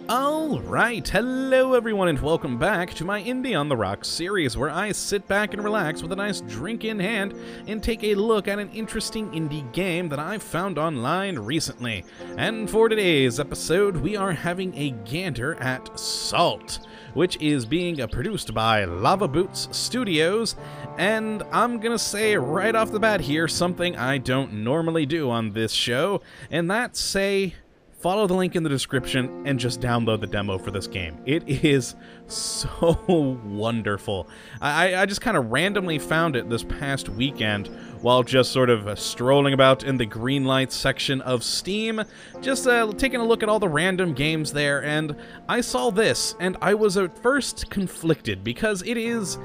Alright, hello everyone and welcome back to my Indie on the Rocks series, where I sit back and relax with a nice drink in hand and take a look at an interesting indie game that I've found online recently. And for today's episode, we are having a gander at Salt, which is being produced by Lava Boots Studios, and I'm gonna say right off the bat here something I don't normally do on this show, and that's say, follow the link in the description and just download the demo for this game. It is so wonderful. I just kind of randomly found it this past weekend while just sort of strolling about in the green lights section of Steam, just taking a look at all the random games there, and I saw this, and I was at first conflicted because it is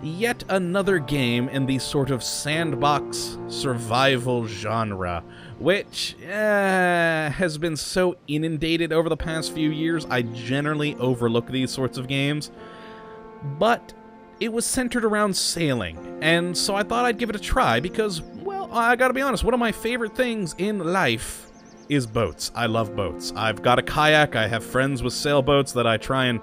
yet another game in the sort of sandbox survival genre, which has been so inundated over the past few years, I generally overlook these sorts of games. But it was centered around sailing, and so I thought I'd give it a try because, well, I gotta be honest, one of my favorite things in life is boats. I love boats. I've got a kayak, I have friends with sailboats that I try and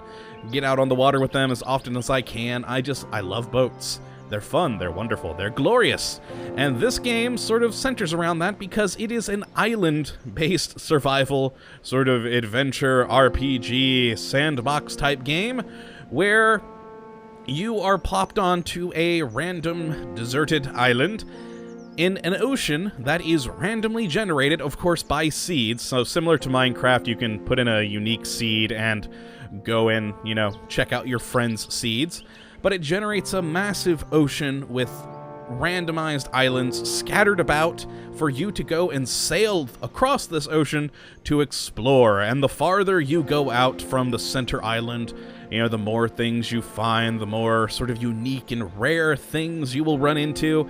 get out on the water with them as often as I can. I love boats. They're fun, they're wonderful, they're glorious. And this game sort of centers around that because it is an island-based survival, sort of adventure, RPG, sandbox-type game, where you are plopped onto a random deserted island in an ocean that is randomly generated, of course, by seeds. So similar to Minecraft, you can put in a unique seed and go in, check out your friend's seeds. But it generates a massive ocean with randomized islands scattered about for you to go and sail across this ocean to explore. And the farther you go out from the center island, the more things you find, the more sort of unique and rare things you will run into.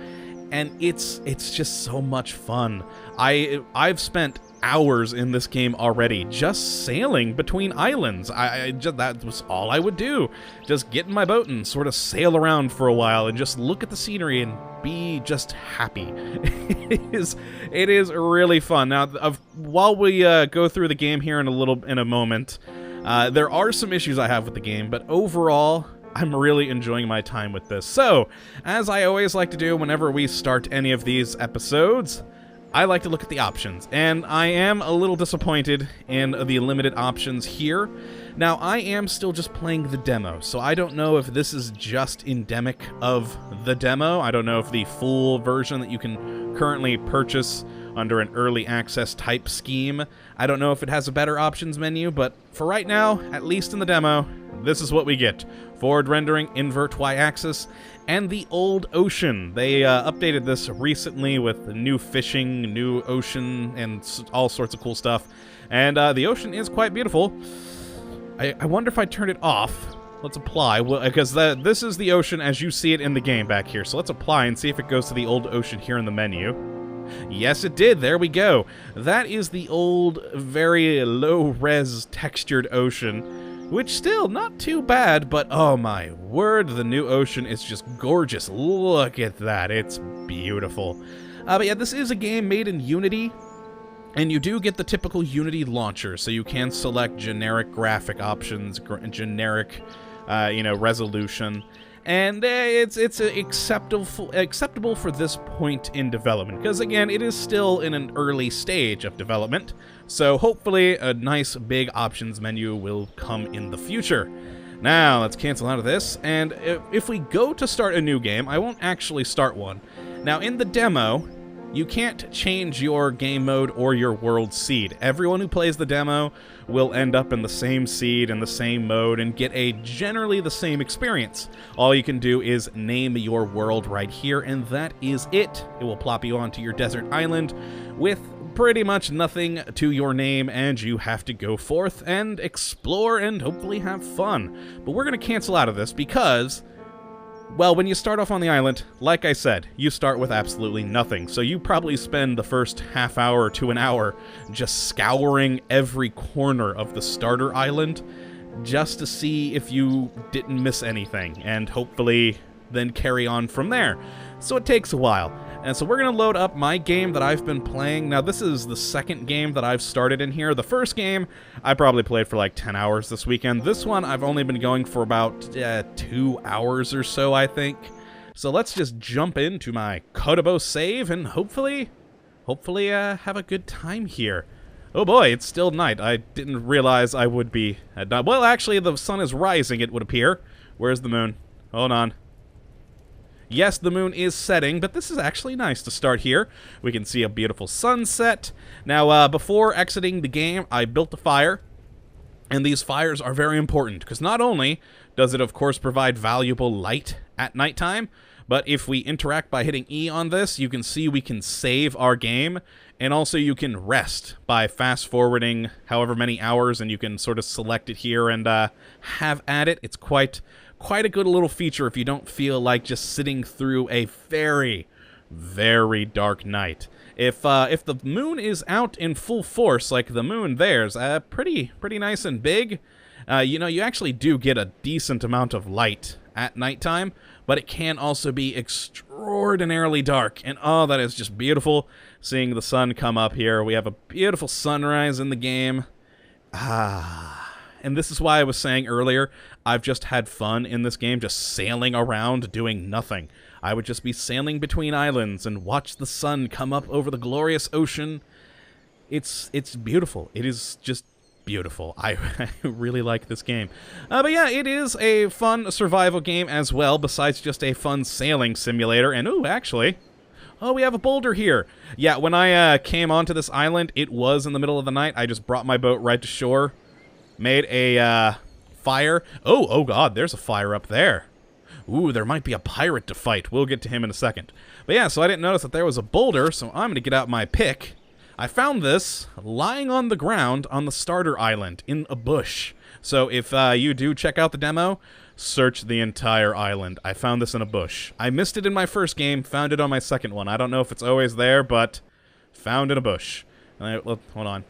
And it's just so much fun. I've spent hours in this game already just sailing between islands. That was all I would do. Just get in my boat and sort of sail around for a while and just look at the scenery and be just happy. It is really fun. Now, while we go through the game here in a moment, there are some issues I have with the game, but overall, I'm really enjoying my time with this. So, as I always like to do whenever we start any of these episodes, I like to look at the options, and I am a little disappointed in the limited options here. Now, I am still just playing the demo, so I don't know if this is just endemic of the demo. I don't know if the full version that you can currently purchase under an early access type scheme, I don't know if it has a better options menu, but for right now, at least in the demo, this is what we get. Forward rendering, invert y-axis, and the old ocean. They updated this recently with new fishing, new ocean, and all sorts of cool stuff. And the ocean is quite beautiful. I wonder if I turn it off. Let's apply, because this is the ocean as you see it in the game back here. So let's apply and see if it goes to the old ocean here in the menu. Yes, it did. There we go. That is the old, very low-res textured ocean, which still not too bad, but oh my word, the new ocean is just gorgeous. Look at that. It's beautiful. But yeah, this is a game made in Unity, and you do get the typical Unity launcher, so you can select generic graphic options, generic, resolution. And it's acceptable for this point in development, because again, it is still in an early stage of development, so hopefully a nice big options menu will come in the future. Now, let's cancel out of this, and if we go to start a new game, I won't actually start one. Now, in the demo, you can't change your game mode or your world seed. Everyone who plays the demo will end up in the same seed and the same mode and get generally the same experience. All you can do is name your world right here, and that is it. It will plop you onto your desert island with pretty much nothing to your name, and you have to go forth and explore and hopefully have fun. But we're going to cancel out of this because, well, when you start off on the island, like I said, you start with absolutely nothing. So you probably spend the first half hour to an hour just scouring every corner of the starter island just to see if you didn't miss anything, and hopefully then carry on from there. So it takes a while. And so we're going to load up my game that I've been playing. Now, this is the second game that I've started in here. The first game, I probably played for like 10 hours this weekend. This one, I've only been going for about 2 hours or so, I think. So let's just jump into my Kottabos save and hopefully have a good time here. Oh boy, it's still night. I didn't realize I would be at night. Well, actually, the sun is rising, it would appear. Where's the moon? Hold on. Yes, the moon is setting, but this is actually nice to start here. We can see a beautiful sunset. Now, before exiting the game, I built a fire. And these fires are very important, because not only does it, of course, provide valuable light at nighttime, but if we interact by hitting E on this, you can see we can save our game, and also you can rest by fast-forwarding however many hours, and you can sort of select it here and have at it. It's quite a good little feature if you don't feel like just sitting through a very, very dark night. If the moon is out in full force, like the moon there's pretty nice and big, you know, you actually do get a decent amount of light at nighttime, but it can also be extraordinarily dark, and oh, that is just beautiful, seeing the sun come up here. We have a beautiful sunrise in the game. And this is why I was saying earlier, I've just had fun in this game, just sailing around doing nothing. I would just be sailing between islands and watch the sun come up over the glorious ocean. It's beautiful. It is just beautiful. I really like this game. But yeah, it is a fun survival game as well, besides just a fun sailing simulator. And ooh, actually, oh, we have a boulder here. Yeah, when I came onto this island, it was in the middle of the night. I just brought my boat right to shore, made a fire. Oh god, there's a fire up there. Ooh, there might be a pirate to fight. We'll get to him in a second. But yeah, so I didn't notice that there was a boulder, so I'm going to get out my pick. I found this lying on the ground on the starter island in a bush. So if you do check out the demo, search the entire island. I found this in a bush. I missed it in my first game, found it on my second one. I don't know if it's always there, but found in a bush. Hold on.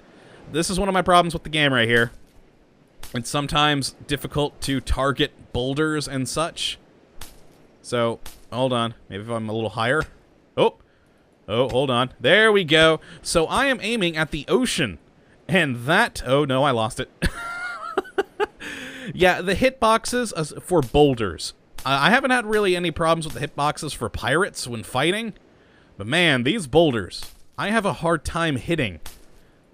This is one of my problems with the game right here. It's sometimes difficult to target boulders and such. So, hold on. Maybe if I'm a little higher. Oh, hold on. There we go. So I am aiming at the ocean. And that... Oh, no, I lost it. Yeah, the hitboxes for boulders. I haven't had really any problems with the hitboxes for pirates when fighting. But man, these boulders, I have a hard time hitting.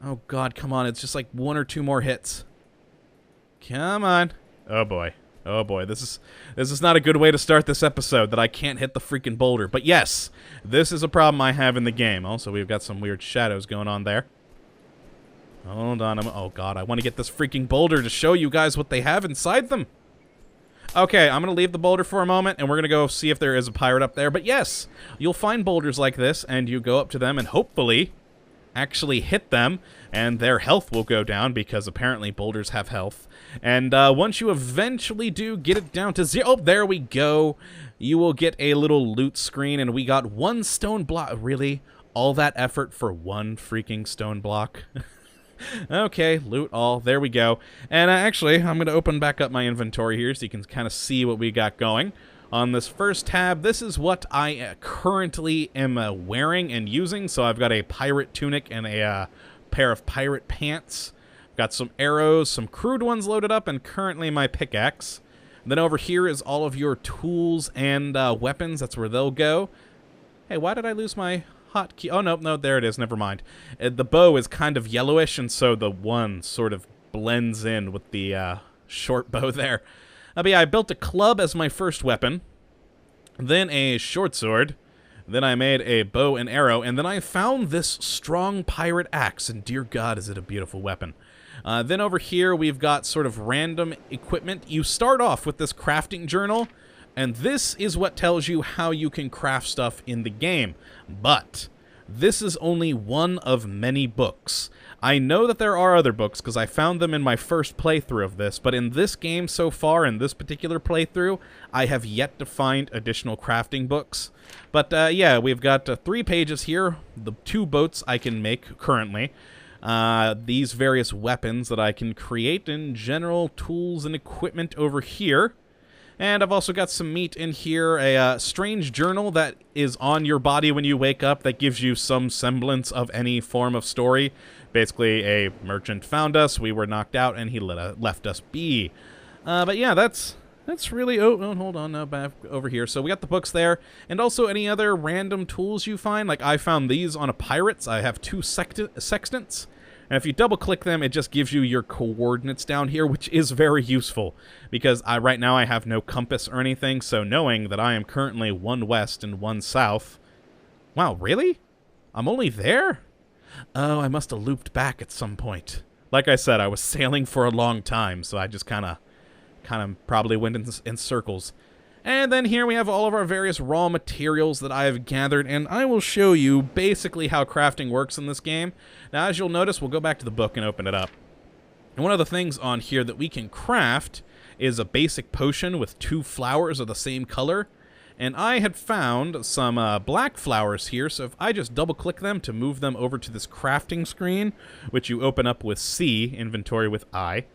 Oh, God, come on. It's just like 1 or 2 more hits. Come on. Oh, boy. Oh boy, this is not a good way to start this episode, that I can't hit the freaking boulder. But yes, this is a problem I have in the game. Also, we've got some weird shadows going on there. Hold on. Oh god, I want to get this freaking boulder to show you guys what they have inside them. Okay, I'm going to leave the boulder for a moment, and we're going to go see if there is a pirate up there. But yes, you'll find boulders like this, and you go up to them and hopefully actually hit them, and their health will go down, because apparently boulders have health. And once you eventually do get it down to 0, oh, there we go, you will get a little loot screen, and we got 1 stone block. Really? All that effort for 1 freaking stone block? Okay, loot all. There we go. And actually, I'm going to open back up my inventory here so you can kind of see what we got going. On this first tab, this is what I currently am wearing and using. So I've got a pirate tunic and a pair of pirate pants. Got some arrows, some crude ones loaded up, and currently my pickaxe. Then over here is all of your tools and weapons. That's where they'll go. Hey, why did I lose my hotkey? Oh, no, there it is. Never mind. The bow is kind of yellowish, and so the one sort of blends in with the short bow there. But yeah, I built a club as my first weapon, then a short sword, then I made a bow and arrow, and then I found this strong pirate axe, and dear God, is it a beautiful weapon. Then over here, we've got sort of random equipment. You start off with this crafting journal, and this is what tells you how you can craft stuff in the game. But this is only one of many books. I know that there are other books, because I found them in my first playthrough of this, but in this game so far, in this particular playthrough, I have yet to find additional crafting books. But yeah, we've got 3 pages here, the 2 boats I can make currently. These various weapons that I can create, in general tools and equipment over here. And I've also got some meat in here, a strange journal that is on your body when you wake up that gives you some semblance of any form of story. Basically, a merchant found us, we were knocked out, and he left us be. But yeah, that's really... Oh, hold on, now back over here. So we got the books there, and also any other random tools you find. Like, I found these on a pirate's. I have 2 sextants. And if you double-click them, it just gives you your coordinates down here, which is very useful. Because right now I have no compass or anything, so knowing that I am currently 1 west and 1 south... Wow, really? I'm only there? Oh, I must have looped back at some point. Like I said, I was sailing for a long time, so I just kind of probably went in circles. And then here we have all of our various raw materials that I have gathered, and I will show you basically how crafting works in this game. Now, as you'll notice, we'll go back to the book and open it up. And one of the things on here that we can craft is a basic potion with 2 flowers of the same color. And I had found some black flowers here, so if I just double-click them to move them over to this crafting screen, which you open up with C, inventory with I,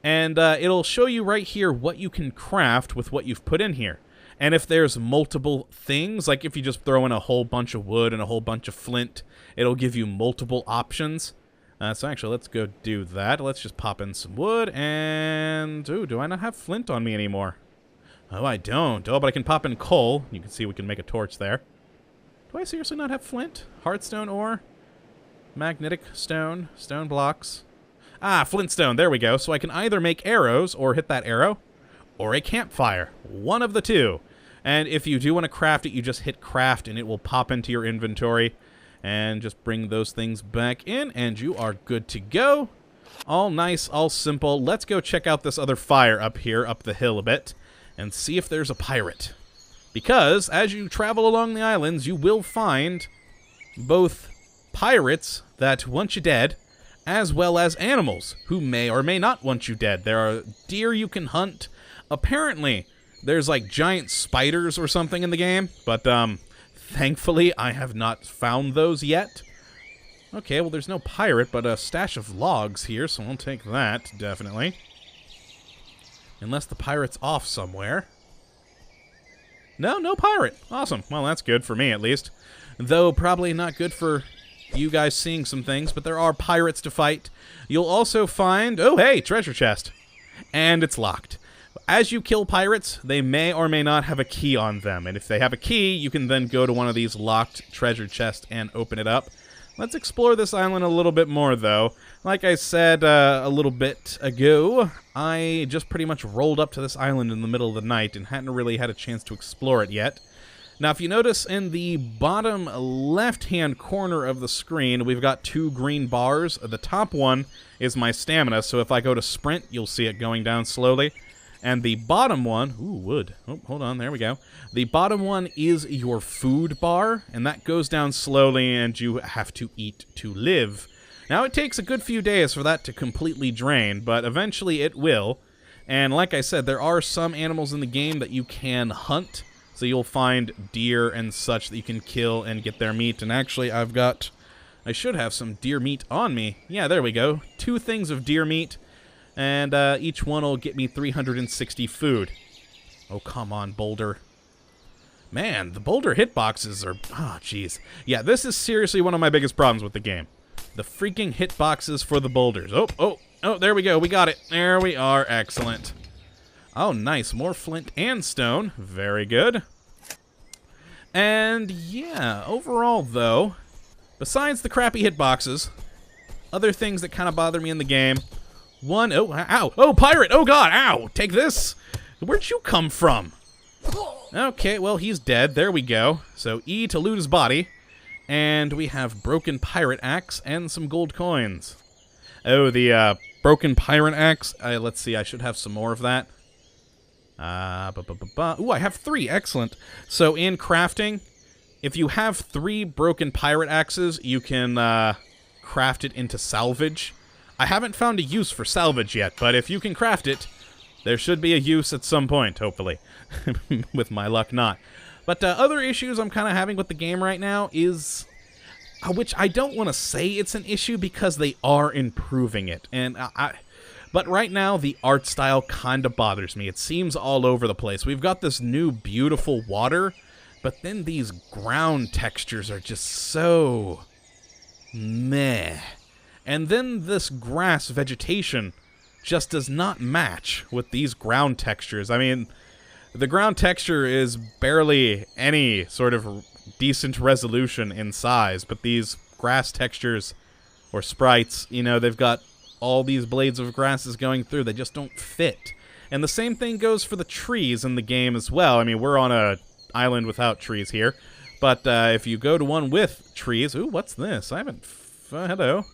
and it'll show you right here what you can craft with what you've put in here. And if there's multiple things, like if you just throw in a whole bunch of wood and a whole bunch of flint, it'll give you multiple options. So actually, let's go do that. Let's just pop in some wood, and... Ooh, do I not have flint on me anymore? Oh, I don't. Oh, but I can pop in coal. You can see we can make a torch there. Do I seriously not have flint? Heartstone ore? Magnetic stone? Stone blocks? Ah, flintstone, there we go. So I can either make arrows, or hit that arrow, or a campfire. One of the two. And if you do want to craft it, you just hit craft, and it will pop into your inventory. And just bring those things back in, and you are good to go. All nice, all simple. Let's go check out this other fire up here, up the hill a bit, and see if there's a pirate. Because, as you travel along the islands, you will find both pirates that want you dead, as well as animals who may or may not want you dead. There are deer you can hunt. Apparently, there's like giant spiders or something in the game, but thankfully I have not found those yet. Okay, well there's no pirate, but a stash of logs here, so I'll take that, definitely. Unless the pirate's off somewhere. No pirate. Awesome. Well, that's good for me, at least. Though probably not good for you guys seeing some things, but there are pirates to fight. You'll also find... Oh, hey, treasure chest. And it's locked. As you kill pirates, they may or may not have a key on them. And if they have a key, you can then go to one of these locked treasure chests and open it up. Let's explore this island a little bit more, though. Like I said a little bit ago, I just pretty much rolled up to this island in the middle of the night and hadn't really had a chance to explore it yet. Now, if you notice in the bottom left-hand corner of the screen, we've got 2 green bars. The top one is my stamina, so if I go to sprint, you'll see it going down slowly. And the bottom one... Ooh, wood. Oh, hold on, there we go. The bottom one is your food bar, and that goes down slowly, and you have to eat to live. Now, it takes a good few days for that to completely drain, but eventually it will. And like I said, there are some animals in the game that you can hunt, so you'll find deer and such that you can kill and get their meat. And actually, I should have some deer meat on me. Yeah, there we go. 2 things of deer meat. And each one will get me 360 food. Oh, come on, boulder. Man, the boulder hitboxes are... Oh, jeez. Yeah, this is seriously one of my biggest problems with the game. The freaking hitboxes for the boulders. Oh, there we go. We got it. There we are. Excellent. Oh, nice. More flint and stone. Very good. And, yeah, overall, though, besides the crappy hitboxes, other things that kind of bother me in the game... One, oh, ow, oh, pirate, oh god, ow, take this. Where'd you come from? Okay, well, he's dead, there we go. So, E to loot his body, and we have broken pirate axe and some gold coins. Oh, the, broken pirate axe, let's see, I should have some more of that. Ooh, I have 3, excellent. So, in crafting, if you have 3 broken pirate axes, you can, craft it into salvage. I haven't found a use for salvage yet, but if you can craft it, there should be a use at some point, hopefully. With my luck, not. But other issues I'm kind of having with the game right now is... which I don't want to say it's an issue because they are improving it. And But right now, the art style kind of bothers me. It seems all over the place. We've got this new beautiful water, but then these ground textures are just so meh. And then this grass vegetation just does not match with these ground textures. I mean, the ground texture is barely any sort of decent resolution in size, but these grass textures or sprites, you know, they've got all these blades of grasses going through. They just don't fit. And the same thing goes for the trees in the game as well. I mean, we're on a island without trees here, but if you go to one with trees... Ooh, what's this? I haven't... hello.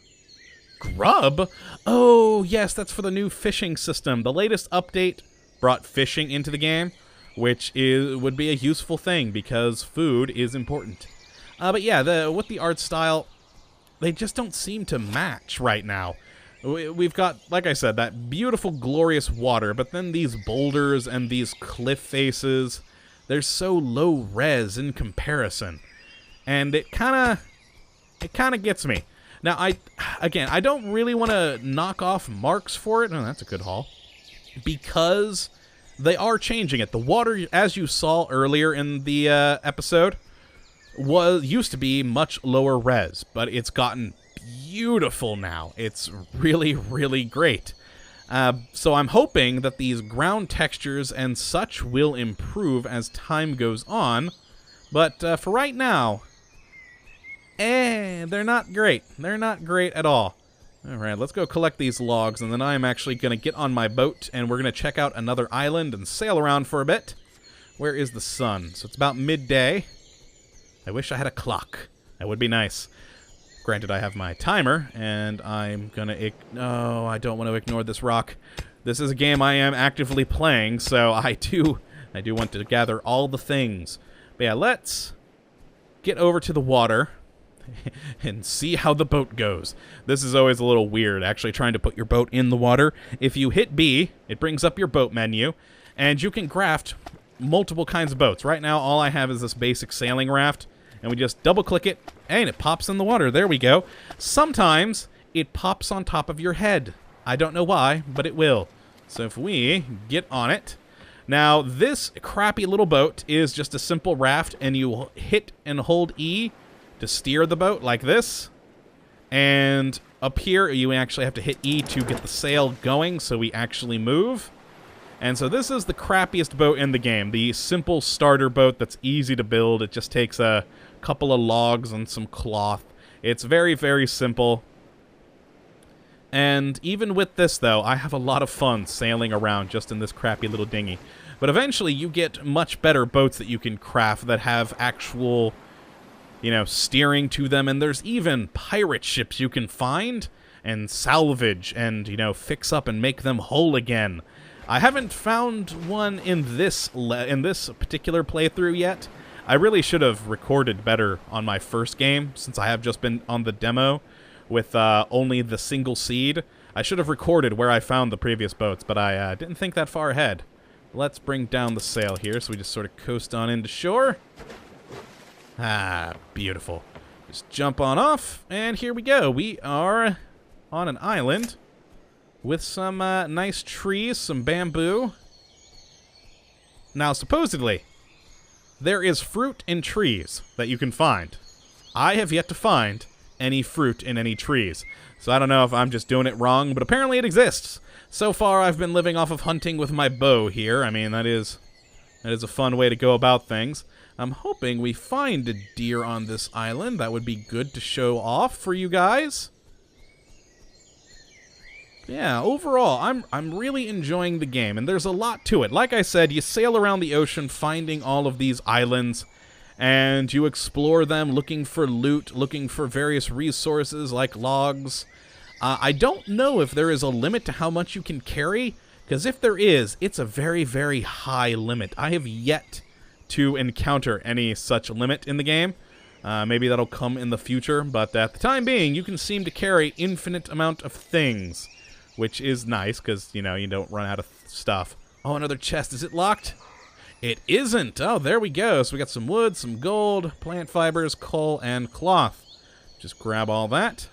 Grub? Oh, yes, that's for the new fishing system. The latest update brought fishing into the game, which would be a useful thing because food is important. But yeah, with the art style, they just don't seem to match right now. We've got, like I said, that beautiful, glorious water, but then these boulders and these cliff faces, they're so low res in comparison. And it kind of gets me. Now, I don't really want to knock off marks for it. Oh, that's a good haul. Because they are changing it. The water, as you saw earlier in the episode, used to be much lower res, but it's gotten beautiful now. It's really, really great. So I'm hoping that these ground textures and such will improve as time goes on. But for right now... they're not great. They're not great at all. Alright, let's go collect these logs, and then I'm actually going to get on my boat, and we're going to check out another island and sail around for a bit. Where is the sun? So it's about midday. I wish I had a clock. That would be nice. Granted, I have my timer, and I'm going to... No, I don't want to ignore this rock. This is a game I am actively playing, so I do want to gather all the things. But yeah, let's get over to the water and see how the boat goes. This is always a little weird, actually trying to put your boat in the water. If you hit B, it brings up your boat menu, and you can craft multiple kinds of boats. Right now, all I have is this basic sailing raft, and we just double-click it, and it pops in the water. There we go. Sometimes, it pops on top of your head. I don't know why, but it will. So if we get on it... Now, this crappy little boat is just a simple raft, and you hit and hold E to steer the boat like this. And up here, you actually have to hit E to get the sail going so we actually move. And so this is the crappiest boat in the game. The simple starter boat that's easy to build. It just takes a couple of logs and some cloth. It's very, very simple. And even with this, though, I have a lot of fun sailing around just in this crappy little dinghy. But eventually, you get much better boats that you can craft that have actual, you know, steering to them. And there's even pirate ships you can find and salvage and, you know, fix up and make them whole again. I haven't found one in this particular playthrough yet. I really should have recorded better on my first game, since I have just been on the demo with only the single seed. I should have recorded where I found the previous boats, but I didn't think that far ahead. Let's bring down the sail here, so we just sort of coast on into shore. Ah, beautiful. Just jump on off, and here we go. We are on an island with some nice trees, some bamboo. Now, supposedly, there is fruit in trees that you can find. I have yet to find any fruit in any trees. So I don't know if I'm just doing it wrong, but apparently it exists. So far, I've been living off of hunting with my bow here. I mean, that is a fun way to go about things. I'm hoping we find a deer on this island. That would be good to show off for you guys. Yeah, overall, I'm really enjoying the game, and there's a lot to it. Like I said, you sail around the ocean finding all of these islands, and you explore them looking for loot, looking for various resources like logs. I don't know if there is a limit to how much you can carry, because if there is, it's a very, very high limit. I have yet to encounter any such limit in the game. Maybe that'll come in the future, but at the time being, you can seem to carry infinite amount of things, which is nice, because, you know, you don't run out of stuff. Oh, another chest. Is it locked? It isn't. Oh, there we go. So we got some wood, some gold, plant fibers, coal, and cloth. Just grab all that.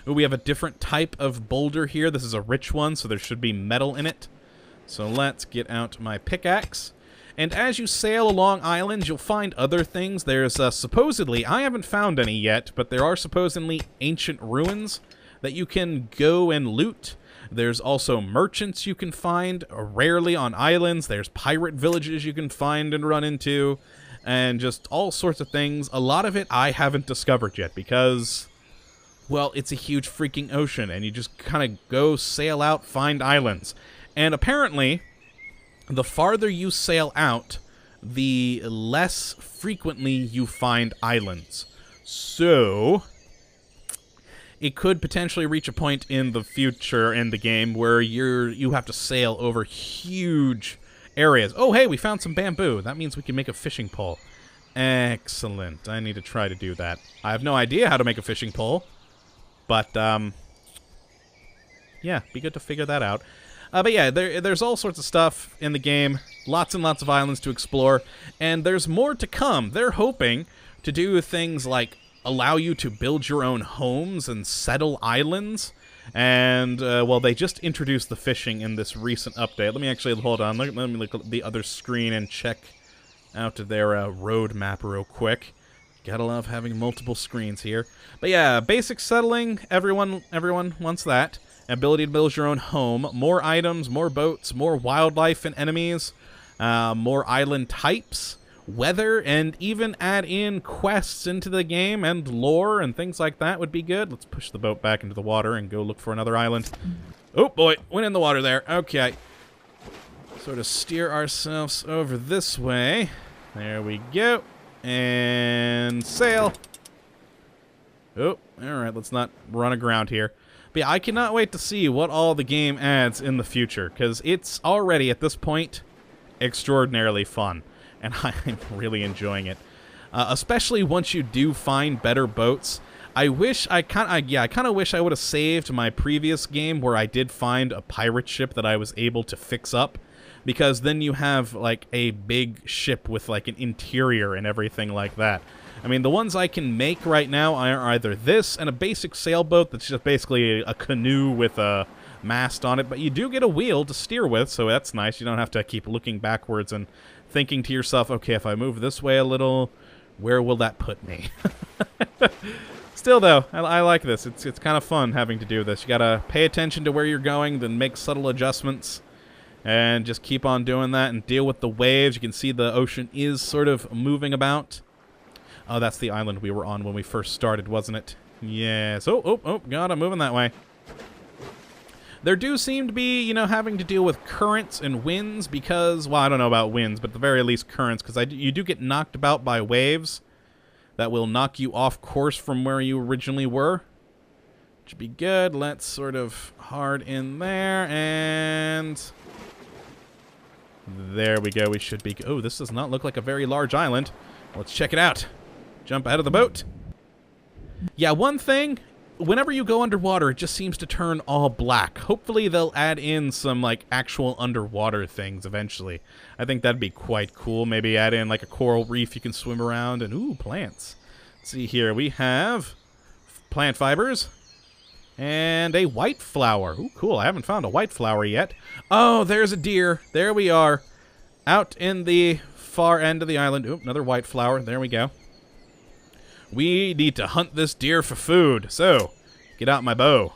Ooh, we have a different type of boulder here. This is a rich one, so there should be metal in it. So let's get out my pickaxe. And as you sail along islands, you'll find other things. There's supposedly, I haven't found any yet, but there are supposedly ancient ruins that you can go and loot. There's also merchants you can find, rarely on islands. There's pirate villages you can find and run into, and just all sorts of things. A lot of it I haven't discovered yet because, well, it's a huge freaking ocean, and you just kind of go sail out, find islands. And apparently, the farther you sail out, the less frequently you find islands. So it could potentially reach a point in the future in the game where you have to sail over huge areas. Oh, hey, we found some bamboo. That means we can make a fishing pole. Excellent. I need to try to do that. I have no idea how to make a fishing pole, but yeah, be good to figure that out. But yeah, there's all sorts of stuff in the game, lots and lots of islands to explore, and there's more to come. They're hoping to do things like allow you to build your own homes and settle islands, and, well, they just introduced the fishing in this recent update. Let me actually, hold on, let me look at the other screen and check out their road map real quick. Gotta love having multiple screens here. But yeah, basic settling, everyone wants that. Ability to build your own home, more items, more boats, more wildlife and enemies, more island types, weather, and even add in quests into the game and lore and things like that would be good. Let's push the boat back into the water and go look for another island. Oh boy, went in the water there. Okay. Sort of steer ourselves over this way. There we go. And sail. Oh, alright, let's not run aground here. But yeah, I cannot wait to see what all the game adds in the future, because it's already, at this point, extraordinarily fun. And I'm really enjoying it. Especially once you do find better boats. I kind of wish I would have saved my previous game where I did find a pirate ship that I was able to fix up. Because then you have, like, a big ship with, like, an interior and everything like that. I mean, the ones I can make right now are either this and a basic sailboat that's just basically a canoe with a mast on it, but you do get a wheel to steer with, so that's nice. You don't have to keep looking backwards and thinking to yourself, okay, if I move this way a little, where will that put me? Still, though, I like this. It's kind of fun having to do this. You gotta pay attention to where you're going, then make subtle adjustments, and just keep on doing that and deal with the waves. You can see the ocean is sort of moving about. Oh, that's the island we were on when we first started, wasn't it? Yes. Oh, God, I'm moving that way. There do seem to be, you know, having to deal with currents and winds because, well, I don't know about winds, but at the very least currents, because you do get knocked about by waves that will knock you off course from where you originally were. Should be good. Let's sort of hard in there, and there we go. We should be... Oh, this does not look like a very large island. Let's check it out. Jump out of the boat. Yeah, one thing, whenever you go underwater, it just seems to turn all black. Hopefully they'll add in some, like, actual underwater things eventually. I think that'd be quite cool. Maybe add in, like, a coral reef you can swim around, and, ooh, plants. Let's see here. We have plant fibers and a white flower. Ooh, cool. I haven't found a white flower yet. Oh, there's a deer. There we are. Out in the far end of the island. Ooh, another white flower. There we go. We need to hunt this deer for food, so get out my bow.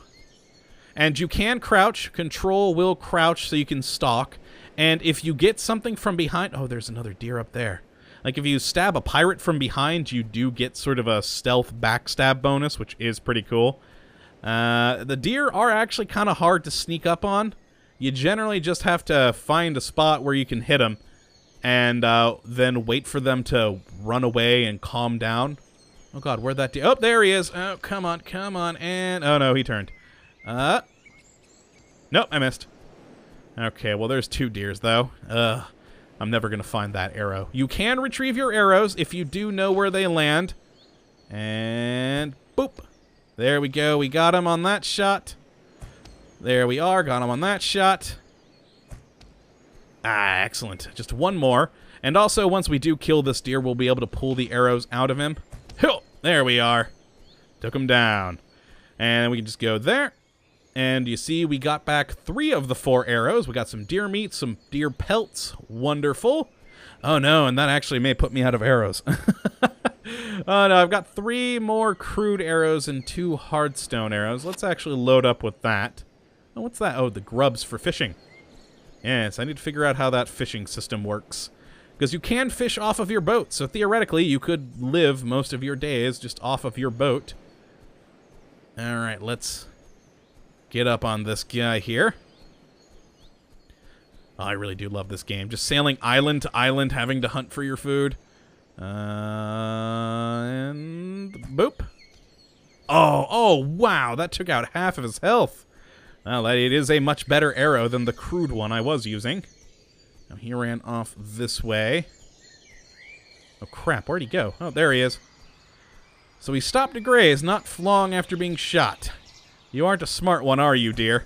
And you can crouch. Control will crouch so you can stalk. And if you get something from behind... Oh, there's another deer up there. Like, if you stab a pirate from behind, you do get sort of a stealth backstab bonus, which is pretty cool. The deer are actually kind of hard to sneak up on. You generally just have to find a spot where you can hit them, and then wait for them to run away and calm down. Oh, God, where'd that deer... Oh, there he is. Oh, come on, and... Oh, no, he turned. Nope, I missed. Okay, well, there's two deers, though. I'm never going to find that arrow. You can retrieve your arrows if you do know where they land. And... boop. There we go. We got him on that shot. There we are. Got him on that shot. Ah, excellent. Just one more. And also, once we do kill this deer, we'll be able to pull the arrows out of him. There we are. Took him down. And we can just go there. And you see we got back 3 of the 4 arrows. We got some deer meat, some deer pelts. Wonderful. Oh no, and that actually may put me out of arrows. Oh no, I've got 3 more crude arrows and 2 hardstone arrows. Let's actually load up with that. Oh, what's that? Oh, the grubs for fishing. Yes, I need to figure out how that fishing system works. Because you can fish off of your boat, so theoretically you could live most of your days just off of your boat. Alright, let's get up on this guy here. Oh, I really do love this game. Just sailing island to island, having to hunt for your food. And boop. Oh, wow, that took out half of his health. Well, it is a much better arrow than the crude one I was using. Now, he ran off this way. Oh, crap, where'd he go? Oh, there he is. So he stopped to graze not long after being shot. You aren't a smart one, are you, dear?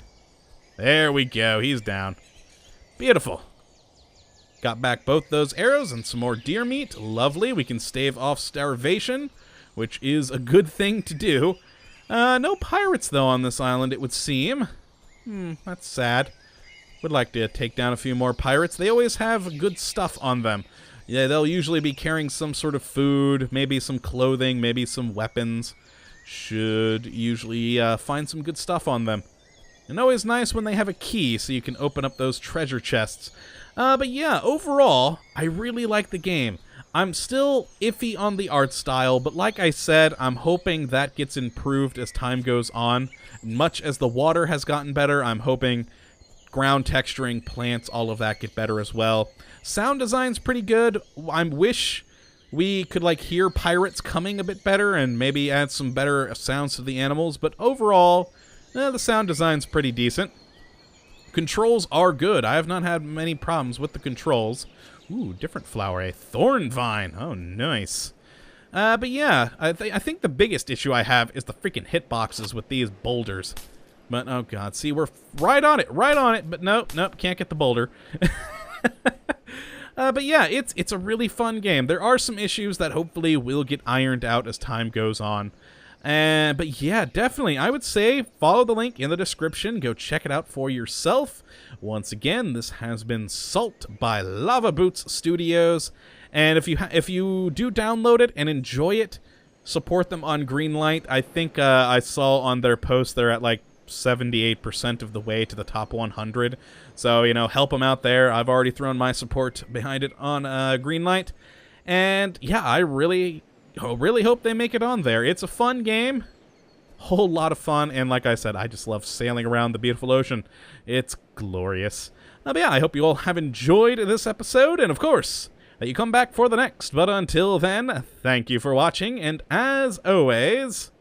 There we go, he's down. Beautiful. Got back both those arrows and some more deer meat. Lovely, we can stave off starvation, which is a good thing to do. No pirates, though, on this island, it would seem. That's sad. Would like to take down a few more pirates. They always have good stuff on them. Yeah, they'll usually be carrying some sort of food, maybe some clothing, maybe some weapons. Should usually find some good stuff on them. And always nice when they have a key so you can open up those treasure chests. But yeah, overall, I really like the game. I'm still iffy on the art style, but like I said, I'm hoping that gets improved as time goes on. Much as the water has gotten better, I'm hoping ground texturing, plants, all of that get better as well. Sound design's pretty good. I wish we could like hear pirates coming a bit better and maybe add some better sounds to the animals, but overall, the sound design's pretty decent. Controls are good. I have not had many problems with the controls. Ooh, different flower, a thorn vine. Oh, nice. But yeah, I think the biggest issue I have is the freaking hitboxes with these boulders. But, oh god, see, we're right on it, but nope, can't get the boulder. But yeah, it's a really fun game. There are some issues that hopefully will get ironed out as time goes on. But yeah, definitely, I would say follow the link in the description. Go check it out for yourself. Once again, this has been Salt by Lava Boots Studios. And if you do download it and enjoy it, support them on Greenlight. I think I saw on their post they're at like 78% of the way to the top 100. So, you know, help them out there. I've already thrown my support behind it on Greenlight. And yeah, I really hope they make it on there. It's a fun game. Whole lot of fun. And like I said, I just love sailing around the beautiful ocean. It's glorious. But yeah, I hope you all have enjoyed this episode. And of course, that you come back for the next. But until then, thank you for watching. And as always,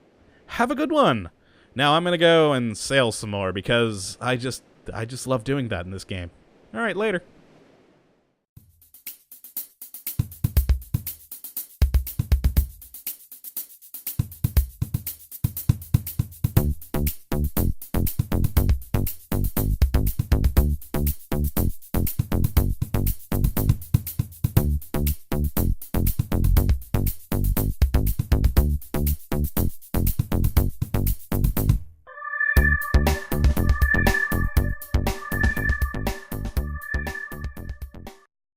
have a good one. Now I'm going to go and sail some more because I just love doing that in this game. All right, later.